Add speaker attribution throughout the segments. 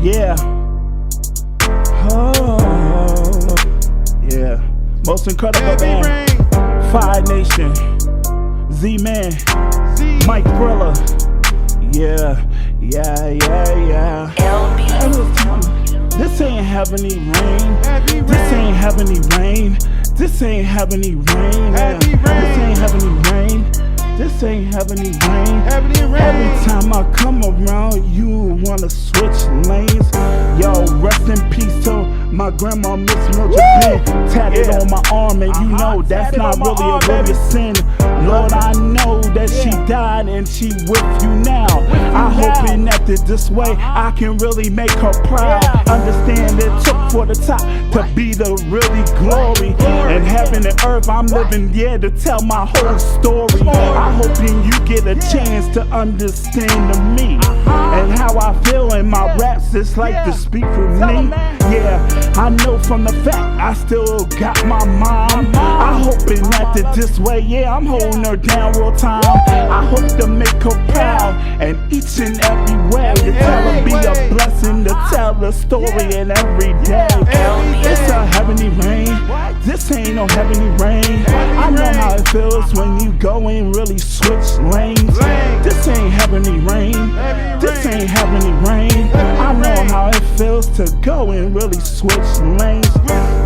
Speaker 1: Yeah. Oh, yeah. Most incredible band. Fire Nation. Z-Man. Mike Brilla. Yeah. This ain't heavenly rain. This ain't heavenly rain. This ain't heavenly rain. This ain't heavenly rain. This ain't heavenly rain. Every time I come around, you wanna switch lanes. Yo, rest in peace to my grandma, Miss Mildred Ben. Tatted on my arm, and you know that's not really a warrior sin. Lord, I know that she died and she with you now. I hoping that this way I can really make her proud. Understand it took for the top to be the really glory. And heaven and earth, I'm living to tell my whole story. I hoping you get a chance to understand the me and how I feel in my raps. It's like to speak for me. Yeah, I know from the fact I still got my mom. I hoping that this way, I'm holding her down real time. I hope to make her proud, and each and every way to tell her be a blessing to tell the story in every day. It's a heavenly rain. This ain't no heavenly rain. I know how it feels when you go and really switch lanes. This ain't heavenly rain. This ain't heavenly rain. I know how it feels to go and really switch lanes.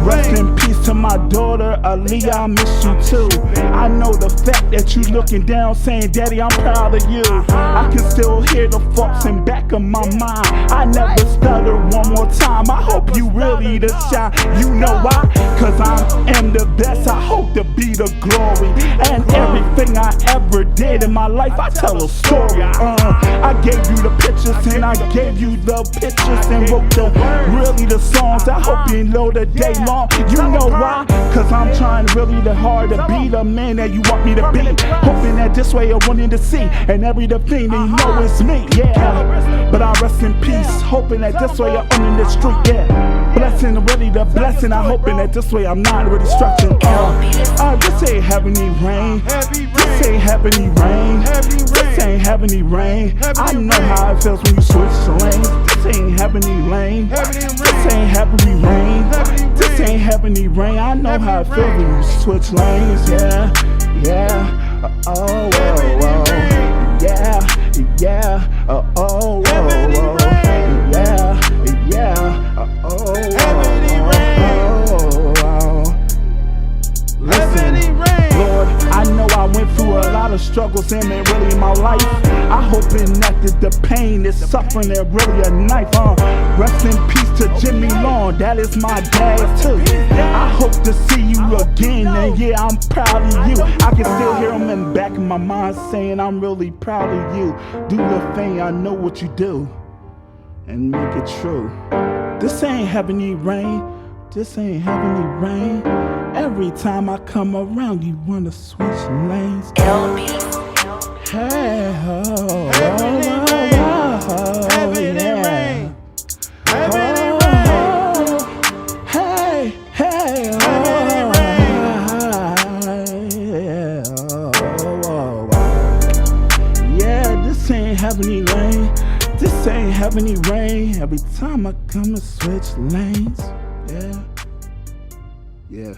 Speaker 1: Rest in peace to my daughter, Aaliyah, I miss you too. I know the fact that you looking down saying, Daddy, I'm proud of you. I can still hear the thoughts in back of my mind. I never stutter one more time. I hope you really to shine. You know why? Cause I am the best. I hope to be the glory. And everything I ever did in my life, I tell a story. I gave you the pictures and I gave you the pictures and wrote the songs. I hope you know the day long. You know why? Cause I'm trying really hard to be the man that you want me to be. Hoping that this way you're wanting to see, and everything that you know it's me. But I rest in peace, hoping that this way you're on the street. Blessing, really the blessing. I'm hoping that this way I'm not really structured. This ain't heavenly rain. This ain't heavenly rain. This ain't heavenly rain. I know how it feels when you switch lanes. This ain't heavenly rain. This ain't heavenly rain. This ain't heavenly rain. I know how it feels when you switch lanes. Struggles in it really in my life. I hoping that the pain is suffering and really a knife. Rest in peace to Jimmy Long, that is my dad too. I hope to see you again, and I'm proud of you. I can still hear him in the back of my mind saying I'm really proud of you. Do the thing, I know what you do, and make it true. This ain't heavenly rain. This ain't heavenly rain. Every time I come around, you wanna switch lanes. Hey, heavenly rain. Heavenly rain. Hey, heavenly rain. This ain't heavenly rain. This ain't heavenly rain. Every time I come and switch lanes. Yeah.